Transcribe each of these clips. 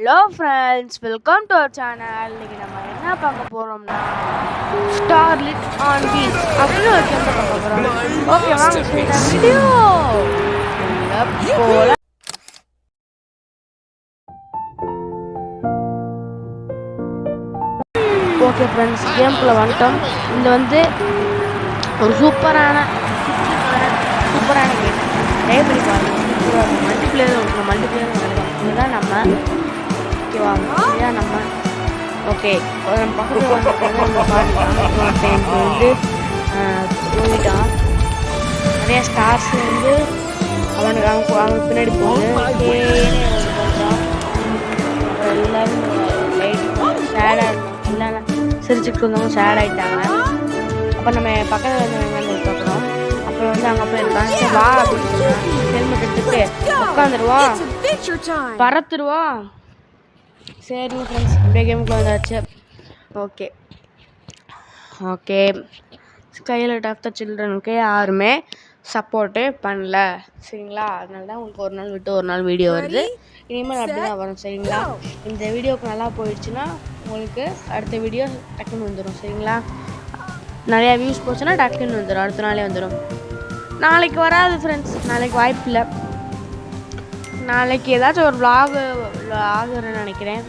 Hello friends, welcome to our channel. இன்னைக்கு நம்ம என்ன பார்க்க போறோம்னா ஸ்டார்லிட் ஆன் வீல்ஸ் அப்படின்னு ஒரு கேம் பார்க்க போறோம். ஓகே, வாங்க இந்த வீடியோ போல. ஓகே ஃப்ரெண்ட்ஸ், கேம்குள்ளே வந்துட்டோம். இந்த வந்து ஒரு சூப்பரான கேம். ட்ரை பண்ணி பாருங்க. மல்டிப்ளேயர் இதுதான் நம்ம ஓகேவா, இதுதான் நம்ம. ஓகே, நம்ம பக்கத்தில் வந்து தூங்கிட்டான். நிறைய ஸ்டார்ஸ் வந்து அவனுக்கு பின்னாடி போகுது. எல்லாரும் சேடாக எல்லாம் சிரிச்சுட்டு இருந்தவங்க சேட் ஆகிட்டாங்க. அப்போ நம்ம பக்கத்தில் வந்து பார்க்குறோம். அப்புறம் வந்து அங்கே போயிருக்கான். சரி வா அப்படின்னு சொன்னான். ஹெல்மெட் எடுத்துட்டு உட்காந்துருவான், பறத்துருவான். சரிங்க ஃப்ரெண்ட்ஸ், அப்படியே கேமுக்குள்ள வந்தாச்சு. ஓகே ஸ்கைலைட் ஆஃப் த சில்ட்ரனுக்கு யாருமே சப்போர்ட்டே பண்ணல, சரிங்களா? அதனால தான் உங்களுக்கு ஒரு நாள் விட்டு ஒரு நாள் வீடியோ வருது. இனிமேல் அப்படி தான் வரும், சரிங்களா? இந்த வீடியோக்கு நல்லா போயிடுச்சுன்னா உங்களுக்கு அடுத்த வீடியோ டக்குன்னு வந்துடும், சரிங்களா? நிறையா வியூஸ் போச்சுன்னா டக்குன்னு வந்துடும், அடுத்த நாளே வந்துடும். நாளைக்கு வராது ஃப்ரெண்ட்ஸ், நாளைக்கு வாய்ப்பு இல்லை. நாளைக்கு ஏதாச்சும் ஒரு விளாகுன்னு நினைக்கிறேன்.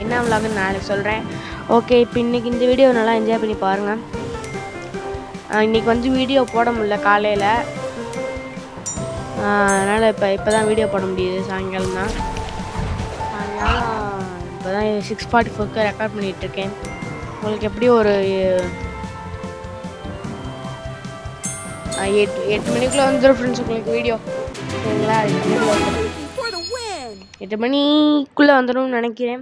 என்ன விளாகுன்னு நாளைக்கு சொல்கிறேன். ஓகே, இப்போ இன்றைக்கி இந்த வீடியோ நல்லா என்ஜாய் பண்ணி பாருங்கள். இன்றைக்கி வந்து வீடியோ போட முடியல காலையில், அதனால் இப்போ தான் வீடியோ போட முடியுது. சாயங்காலம் தான். இப்போ தான் 6:44 ரெக்கார்ட் பண்ணிகிட்ருக்கேன். உங்களுக்கு எப்படி ஒரு 8 மணிக்குள்ளே வந்துடும் ஃப்ரெண்ட்ஸ் உங்களுக்கு வீடியோ, சரிங்களா? 8 மணிக்குள்ளே வந்துடும்னு நினைக்கிறேன்.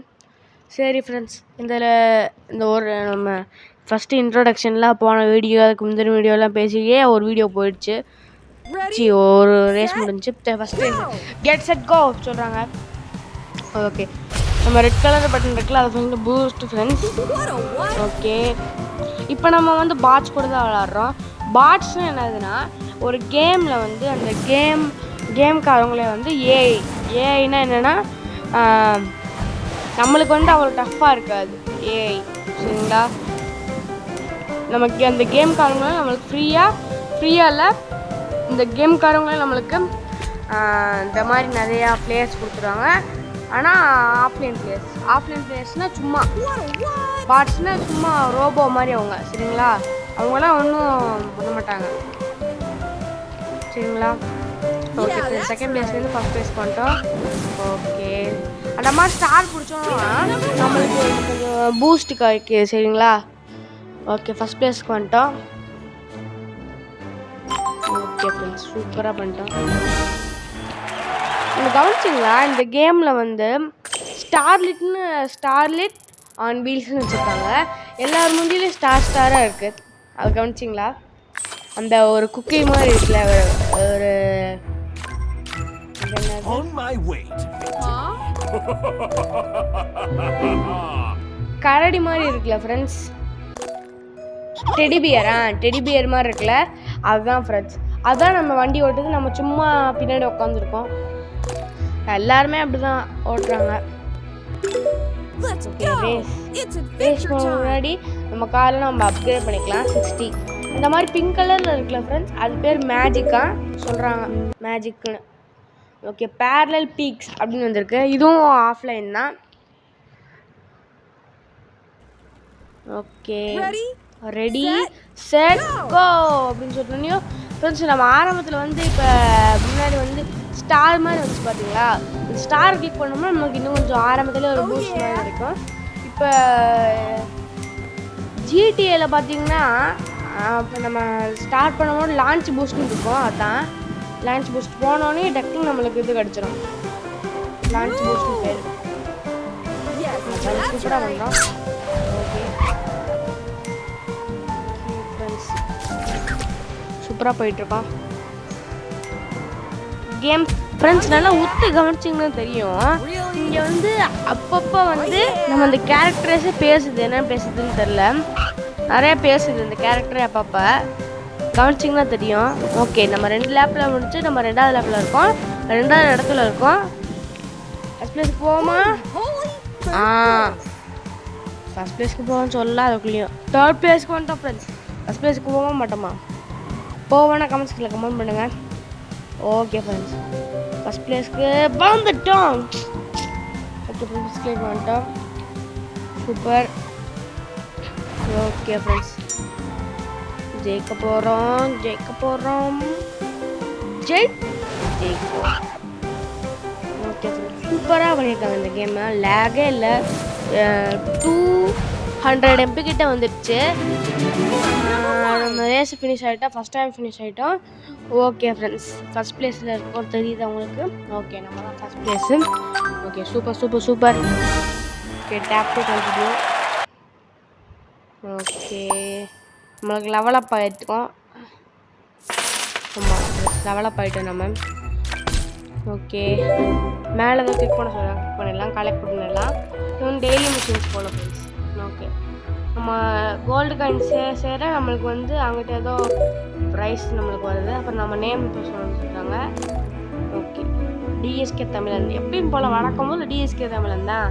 சரி ஃப்ரெண்ட்ஸ், இந்த ஒரு நம்ம ஃபஸ்ட்டு இன்ட்ரோடக்ஷன்லாம் போன வீடியோ, அதுக்கு முந்தின வீடியோலாம் பேசியே ஒரு வீடியோ போயிடுச்சு. ஒரு ரேஸ் முடிஞ்சு. ஃபஸ்ட்டு கெட் செட் கோ சொல்கிறாங்க. ஓகே, நம்ம ரெட் கலர் பட்டன் இருக்குல்ல, அதை வந்து பூஸ்ட் ஃப்ரெண்ட்ஸ். ஓகே, இப்போ நம்ம வந்து பாட்ஸ் கூட தான் விளாட்றோம். பாட்ஸ்னு என்னதுன்னா, ஒரு கேமில் வந்து அந்த கேம்காரங்களே வந்து ஏஐனா என்னென்னா, நம்மளுக்கு வந்து அவ்வளோ டஃப்பாக இருக்காது ஏஐ, சரிங்களா? நமக்கு அந்த கேம்காரங்களும் நம்மளுக்கு ஃப்ரீயாக இல்லை. இந்த கேம்காரங்களும் நம்மளுக்கு இந்த மாதிரி நிறையா பிளேயர்ஸ் கொடுத்துருவாங்க. ஆனால் ஆஃப்லைன் பிளேயர்ஸ்னால் சும்மா பாட்ஸ்னால் சும்மா ரோபோ மாதிரி அவங்க, சரிங்களா? அவங்களாம் ஒன்றும் பண்ண மாட்டாங்க, சரிங்களா? ஓகே, செகண்ட் பிளேஸ்லேருந்து ஃபஸ்ட் பிளேஸ் பண்ணிட்டோம். ஓகே, அந்த மாதிரி ஸ்டார் பிடிச்சோம்னா நம்மளுக்கு கொஞ்சம் பூஸ்ட் கிடைக்கு, சரிங்களா? ஓகே, ஃபஸ்ட் பிளேஸ்க்கு வந்துட்டோம். ஓகே ஃப்ரெண்ட்ஸ், சூப்பராக பண்ணிட்டோம். நீங்கள் கவனிச்சிங்களா, இந்த கேமில் வந்து ஸ்டார்லிட் ஆன் வீல்ஸ்னு வச்சுருக்காங்க. எல்லார் முந்திலையும் ஸ்டாராக இருக்குது. அது கவனிச்சிங்களா? அந்த ஒரு குக்கி மாதிரி இருக்குல்ல, ஒரு கரடி மாதிரி இருக்குல்ல ஃப்ரெண்ட்ஸ், டெடி பியர் மாதிரி இருக்குல்ல, அதுதான் ஃப்ரெண்ட்ஸ். அதுதான் நம்ம வண்டி ஓட்டுறது. நம்ம சும்மா பின்னாடி உட்காந்துருக்கோம். எல்லாருமே அப்படி தான் ஓட்டுறாங்க. ரேஸ் முன்னாடி நம்ம காரில் நம்ம அப்கிரேட் பண்ணிக்கலாம். 60 இந்த மாதிரி பிங்க் கலரில் இருக்குல்ல ஃப்ரெண்ட்ஸ், அது பேர் மேஜிக்கா சொல்கிறாங்க, மேஜிக்குன்னு. ஓகே, பேரலல் பீக்ஸ் அப்படின்னு வந்திருக்கு. இதுவும் ஆஃப்லைன் தான். ஓகே, ரெடி செட் கோ அப்படின்னு சொல்லிட்டோன்னே ஃப்ரெண்ட்ஸ், நம்ம ஆரம்பத்தில் வந்து இப்போ முன்னாடி வந்து ஸ்டார் மாதிரி வந்துச்சு பார்த்தீங்களா? இந்த ஸ்டார் கிளிக் பண்ணோம்னா நமக்கு இன்னும் கொஞ்சம் ஆரம்பத்தில் ஒரு பூஸ்ட் மாதிரி கிடைக்கும். இப்போ ஜிடிஏல பார்த்தீங்கன்னா, இப்போ நம்ம ஸ்டார்ட் பண்ணும்போது லான்ச் பூஸ்ட்னு இருக்கும். அதுதான் லான்ச் பூஸ்ட் போனோடனே டக்குன்னு நம்மளுக்கு இது கிடச்சிடும். லான்ச் பூஸ்ட்னு பேர். சூப்பராக வந்தோம். ஓகே ஃப்ரெண்ட்ஸ், சூப்பராக போயிட்டுருக்கோம் கேம் ஃப்ரெண்ட்ஸ். நல்லா உத்து கவனிச்சிங்கன்னு தெரியும், இங்கே வந்து அப்பப்போ வந்து நம்ம அந்த கேரக்டர்ஸே பேசுது. என்ன பேசுதுன்னு தெரில, நிறையா பேசுது இந்த கேரக்டரே அப்பப்போ. கவனிச்சிங்கன்னா தெரியும். ஓகே, நம்ம 2 லேப்பில் முடிச்சு நம்ம 2வது லேப்பில் இருக்கோம், 2வது இடத்துல இருக்கோம். ஃபஸ்ட் பிளேஸ்க்கு போவோமா? ஃபஸ்ட் பிளேஸ்க்கு போவோம்னு சொல்லலாம். அதுக்குள்ளேயும் தேர்ட் பிளேஸ்க்கு வந்துட்டோம் ஃப்ரெண்ட்ஸ். ஃபஸ்ட் பிளேஸ்க்கு போக மாட்டோமா? போவோன்னா கமெண்ட்ஸ்கில் கமெண்ட் பண்ணுங்கள். ஓகே ஃப்ரெண்ட்ஸ், ஃபஸ்ட் பிளேஸ்க்கு வந்துட்டோம். ஓகே ஃப்ரெண்ட்ஸ், ஃபஸ்ட் பிளேஸ்க்கு வந்துட்டோம். சூப்பர். ஓகே ஃப்ரெண்ட்ஸ், ஜெயிக்க போகிறோம். ஜெயிப்போம். ஓகே ஃப்ரெண்ட்ஸ், சூப்பராக பண்ணியிருக்காங்க இந்த கேமை. லேகே இல்லை. 200 MP கிட்ட வந்துடுச்சு. நம்ம ரேஸ் ஃபினிஷ் ஆகிட்டோம். ஃபஸ்ட் டைம் ஃபினிஷ் ஆகிட்டோம். ஓகே ஃப்ரெண்ட்ஸ், ஃபஸ்ட் பிளேஸில் இருக்கோம் தெரியுது அவங்களுக்கு. ஓகே, நம்ம தான் first place. Okay, super. Okay, tape to continue. Okay, நம்மளுக்கு லெவலப் ஆகிட்டோம். ஆமாம், லெவலப் ஆகிட்டோம் நம்ம. ஓகே, மேலே தான் கிளிக் பண்ண சொல்லலாம். கிளிக் பண்ணிடலாம், கலெக்ட் பண்ணிடலாம். இது வந்து டெய்லி மிஷின்ஸ் போல ஃப்ரெண்ட்ஸ். ஓகே, நம்ம கோல்டு காயின்ஸ் சேர நம்மளுக்கு வந்து அங்கிட்ட ஏதோ ப்ரைஸ் நம்மளுக்கு வருது. அப்புறம் நம்ம நேம் இப்போ சொல்கிறாங்க. ஓகே, டிஎஸ்கே தமிழன் எப்பயும் போல் வழக்கம் போல் டிஎஸ்கே தமிழன் தான்.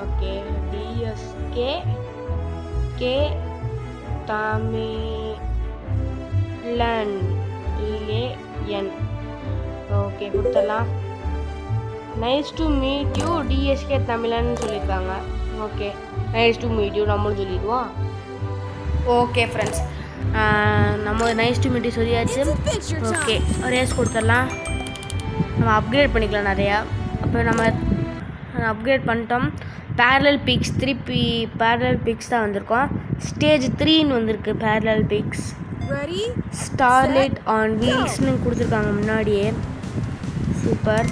ஓகே, டிஎஸ்கே தமிழன் LAN. ஓகே, கொடுத்துடலாம். Nice to meet you TSK தமிழன் சொல்லியிருக்காங்க. Okay, nice to meet you நம்மளும் சொல்லிடுவோம். ஓகே ஃப்ரெண்ட்ஸ், நம்ம நைஸ் டு மீட் யூ சொல்லியாச்சு. ஓகே, ரேஸ் கொடுத்துடலாம். நம்ம அப்கிரேட் பண்ணிக்கலாம் நிறையா. அப்புறம் நம்ம அப்கிரேட் பண்ணிட்டோம். பேரலல் பிக்ஸ் 3 பேரலல் பிக்ஸ் தான் வந்திருக்கோம். ஸ்டேஜ் 3ன்னு வந்திருக்கு பேரலல் பிக்ஸ். ஸ்டார்லைட் ஆன் வீல்ஸ்னு கொடுத்துருக்காங்க முன்னாடியே. சூப்பர்.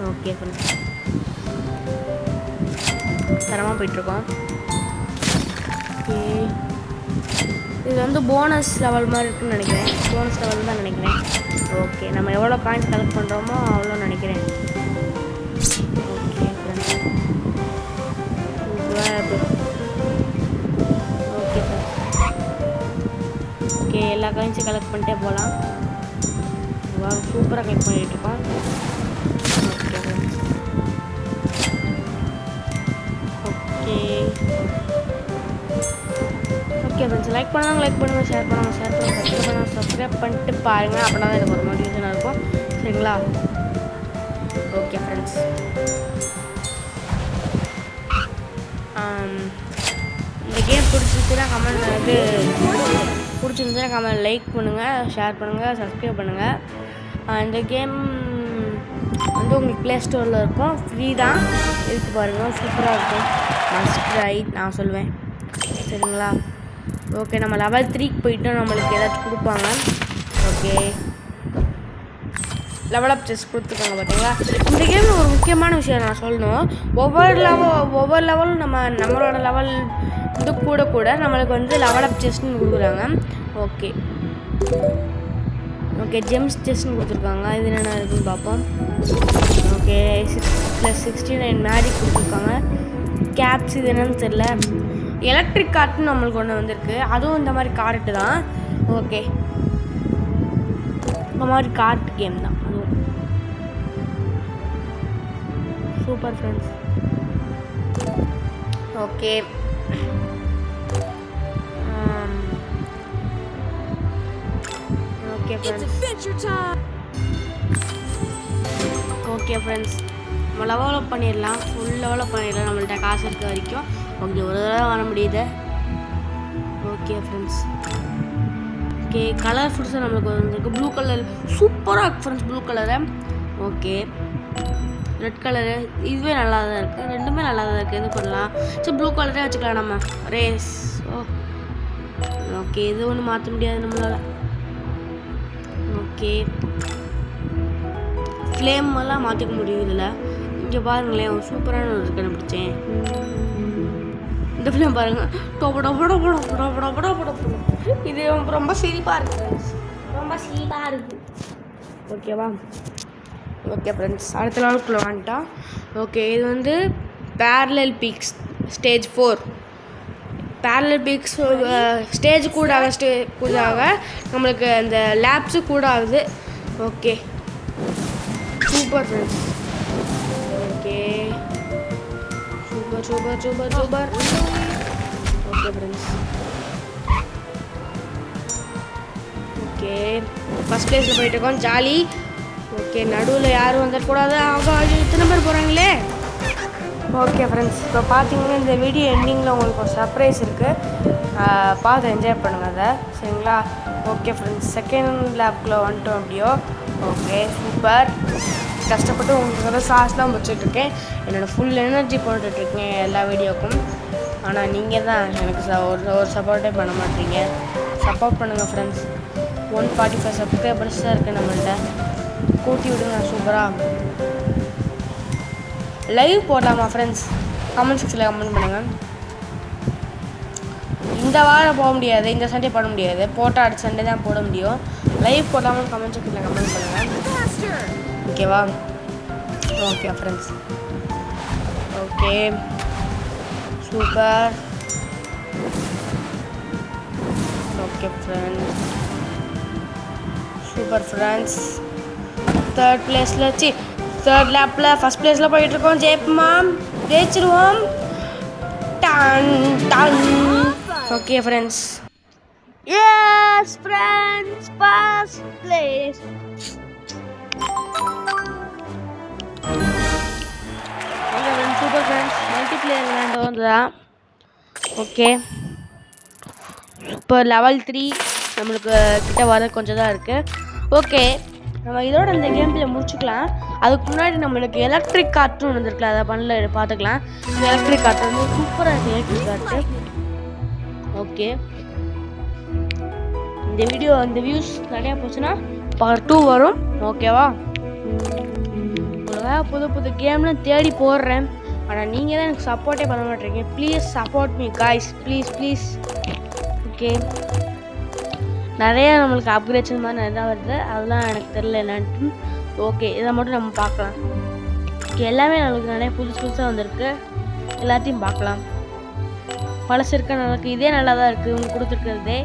ஓகே ஃப்ரெண்ட்ஸ், தரமாக போயிட்டுருக்கோம். ஓகே, இது வந்து போனஸ் லெவல் மாதிரி இருக்குன்னு நினைக்கிறேன். போனஸ் லெவல் தான் நினைக்கிறேன். ஓகே, நம்ம எவ்வளோ பாயிண்ட் கலெக்ட் பண்ணுறோமோ அவ்வளோ நினைக்கிறேன். Okay friends, okay friends. Okay, எல்லா காயின்ஸும் கலெக்ட் பண்ணிட்டே போகலாம். சூப்பராக கலெக்ட் பண்ணிகிட்ருக்கோம். Okay friends. Okay friends, like பண்ணுங்கள், ஷேர் பண்ணுங்கள், சப்ஸ்கிரைப் பண்ணிட்டு பாருங்கள். அப்படின்னா தான் எனக்கு ஒரு மோட்டிவேஷனாக இருக்கும். சரிங்களா? ஓகே ஃப்ரெண்ட்ஸ், இந்த கேம் பிடிச்சிருந்துச்சுன்னா கமெண்ட் லைக் பண்ணுங்கள், ஷேர் பண்ணுங்கள், சப்ஸ்கிரைப் பண்ணுங்கள். இந்த கேம் வந்து உங்களுக்கு ப்ளே ஸ்டோரில் இருக்கும். ஃப்ரீ தான், எடுத்து பாருங்கள். சூப்பராக இருக்கும். மஸ்ட் ட்ரை நான் சொல்லுவேன். சரிங்களா? ஓகே, நம்ம லெவல் 3க்கு போயிட்டோம். நம்மளுக்கு ஏதாச்சும் கொடுப்பாங்க. ஓகே, லெவல் அப் செஸ் கொடுத்துருக்காங்க பார்த்தீங்களா? இந்த கேமில் ஒரு முக்கியமான விஷயம் நான் சொல்லணும். ஒவ்வொரு லெவலும் நம்மளோட லெவல் இது கூட நம்மளுக்கு வந்து லெவல் அப் செஸ்ன்னு கொடுக்குறாங்க. ஓகே, ஜெம்ஸ் செஸ்ன்னு கொடுத்துருக்காங்க. இது என்னென்ன இருக்குதுன்னு பார்ப்போம். ஓகே, 6+69 மேஜிக் கொடுத்துருக்காங்க. கேப்ஸ் இது என்னன்னு தெரில. எலக்ட்ரிக் கார்ட்டுன்னு நம்மளுக்கு ஒன்று வந்திருக்கு. அதுவும் இந்த மாதிரி கார்ட்டு தான். ஓகே, இந்த மாதிரி கார்ட் கேம் தான் அதுவும். Super friends. Okay, okay friends, நம்ம லெவலப் பண்ணிடலாம். ஃபுல் லெவலப் பண்ணிடலாம் நம்மள்ட்ட காசு இருக்க வரைக்கும். ஓகே, ஒரு தடவை வர முடியுது. Okay friends. ஓகே, கலர் ஃபுட்ஸாக நம்மளுக்கு வந்துருக்கு. ப்ளூ கலர் சூப்பராக இருக்குது friends. Blue colour. Okay, red colour இதுவே நல்லா தான் இருக்குது. ரெண்டுமே நல்லா தான் இருக்குது. இது பண்ணலாம். சரி, ப்ளூ கலரே வச்சுக்கலாம் நம்ம. ரேஸ். ஓகே, இது ஒன்றும் மாற்ற முடியாது நம்மளால். ஓகே, ஃப்ளேம் எல்லாம் மாற்றிக்க முடியும் இதில். இங்கே பாருங்களேன், ஒரு சூப்பரான ஒரு கண்டுபிடிச்சேன். இந்த ஃபிலிம் பாருங்கள். இது ரொம்ப சிரிப்பாக இருக்குது. ஓகேவா? ஓகே ஃப்ரெண்ட்ஸ், அடுத்த லெவலுக்குள்ளே வந்துட்டோம். ஓகே, இது வந்து parallel fix stage 4. Parallel fix stage கூட நம்மளுக்கு அந்த லேப்ஸு கூட ஆகுது. Okay, super friends. Super. Okay friends, okay first பிளேஸில் போயிட்டு இருக்கோம், ஜாலி. ஓகே நடுவில் யாரும் வந்துடக்கூடாது, அவங்க இத்தனை பேர் போகிறாங்களே. ஓகே ஃப்ரெண்ட்ஸ், இப்போ பார்த்தீங்கன்னா இந்த வீடியோ எண்டிங்கில் உங்களுக்கு ஒரு சர்ப்ரைஸ் இருக்குது, பார்த்து என்ஜாய் பண்ணுங்கள் அதை, சரிங்களா? ஓகே ஃப்ரெண்ட்ஸ், செகண்ட் லேப்குள்ளே வந்துட்டோம் அப்படியோ. Okay super. கஷ்டப்பட்டு உங்களுக்கு வந்து சாஸ்லாம் வச்சுட்ருக்கேன், என்னோடய ஃபுல் எனர்ஜி போட்டுட்ருக்கேன் எல்லா வீடியோக்கும். ஆனால் நீங்கள் தான் எனக்கு ஒரு சப்போர்ட்டே பண்ண மாட்டீங்க. சப்போர்ட் பண்ணுங்கள் ஃப்ரெண்ட்ஸ். 145 சப்ஸ்கிரைபர்ஸ் தான் இருக்குது நம்மள்ட்ட, கூட்டி விடுங்க சூப்பராக. லைவ் போடலாமா ஃப்ரெண்ட்ஸ்? கமெண்ட் செக்ஷனில் கமெண்ட் பண்ணுங்கள். இந்த வாரம் போக முடியாது, இந்த சண்டே போட முடியாது, போட்டால் அடுத்த சண்டே தான் போட முடியும். லைவ் போடாமல் கமெண்ட் செக்ஷனில் கமெண்ட் பண்ணுங்கள், ஓகேவா? Okay friends, okay super. Okay friends, super friends. Third பிளேஸில் வச்சு தேர்ட் லேப்பில் ஃபஸ்ட் பிளேஸில் போயிட்டுருக்கோம். ஜெயிச்சிருவோம். Okay friends, yes friends, first place. Super friends, multiplayer விளையாண்டு வந்ததான். ஓகே இப்போ லெவல் 3 நம்மளுக்கு கிட்ட வர கொஞ்சம் தான் இருக்குது. ஓகே நம்ம இதோட இந்த கேம் பிளே முடிச்சுக்கலாம். அதுக்கு முன்னாடி நம்மளுக்கு எலக்ட்ரிக் கார்ட்டும் வந்துருக்குல, அதை பண்ணல பார்த்துக்கலாம். இந்த எலக்ட்ரிக் கார்ட் வந்து சூப்பராக இருக்குது, எலக்ட்ரிக் கார்ட்டு. ஓகே இந்த வீடியோ இந்த வியூஸ் நிறையா போச்சுன்னா பார்ட் 2 வரும், ஓகேவா? புது புது கேம்லாம் தேடி போடுறேன், ஆனால் நீங்கள் தான் எனக்கு சப்போர்ட்டே பண்ண மாட்டேறீங்க. Please support me guys, please. Okay நிறைய நம்மளுக்கு அப்கிரேட்ஸ் மாதிரி நிறையா வருது, அதெல்லாம் எனக்கு தெரியல என்னன்ட்டு. ஓகே இதை மட்டும் நம்ம பார்க்கலாம். ஓகே எல்லாமே நம்மளுக்கு நிறைய புதுசாக வந்திருக்கு, எல்லாத்தையும் பார்க்கலாம். பழசு இருக்க நல்லா இருக்குது, இதே நல்லா தான் இருக்குது உங்களுக்கு கொடுத்துருக்கிறதே.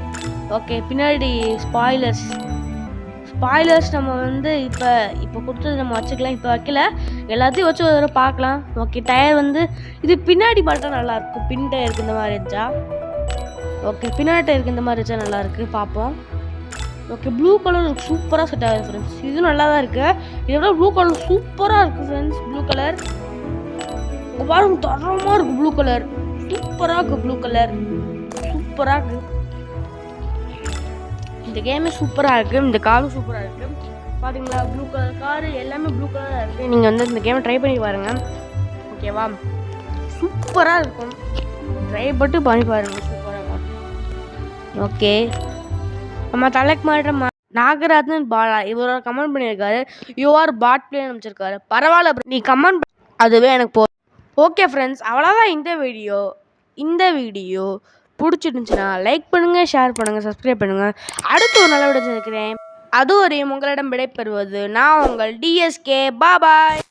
ஓகே பின்னாடி ஸ்பாய்லர்ஸ் நம்ம வந்து இப்போ கொடுத்தது நம்ம வச்சுக்கலாம், இப்போ வைக்கல, எல்லாத்தையும் வச்சு ஒரு தடவை பார்க்கலாம். ஓகே டயர் வந்து இது பின்னாடி மட்டும் நல்லாயிருக்கும், பின் டயருக்கு இந்த மாதிரி இருந்துச்சா. ஓகே பின்னாடி டயருக்கு இந்த மாதிரி இருந்துச்சா நல்லாயிருக்கு, பார்ப்போம். ஓகே ப்ளூ கலர் சூப்பராக செட் ஆகுது ஃப்ரெண்ட்ஸ், இதுவும் நல்லா தான் இருக்குது. இதோட ப்ளூ கலர் சூப்பராக இருக்குது ஃப்ரெண்ட்ஸ். ப்ளூ கலர் பாருங்க, தரமாக இருக்குது, ப்ளூ கலர் சூப்பராக இருக்குது, ப்ளூ கலர் சூப்பராக இருக்குது. இந்த கேமே சூப்பராக இருக்குது, இந்த காரும் சூப்பராக இருக்குது. பார்த்தீங்களா ப்ளூ கலர் காரு எல்லாமே ப்ளூ கலராக இருக்குது. நீங்கள் வந்து இந்த கேமை ட்ரை பண்ணி பாருங்கள், ஓகேவா? சூப்பராக இருக்கும், ட்ரை பண்ணி பாருங்கள், சூப்பராக இருக்கும். ஓகே நம்ம தலைக்கு மாற்ற நாகராஜன் பாலா இவரோட கமெண்ட் பண்ணியிருக்காரு, யூஆர் பாட் பிளேன்னு அமைச்சிருக்காரு. பரவாயில்ல நீ கமெண்ட் அதுவே எனக்கு போ. ஓகே ஃப்ரெண்ட்ஸ், அவ்வளோதான் இந்த வீடியோ பிடிச்சிருந்துச்சுன்னா லைக் பண்ணுங்கள், ஷேர் பண்ணுங்கள், சப்ஸ்கிரைப் பண்ணுங்கள். அடுத்து ஒரு நல்ல வீடியோ இருக்கிறேன். அது வரையும் உங்களிடம் விடைபெறுவது நான் உங்கள் DSK. பாய்.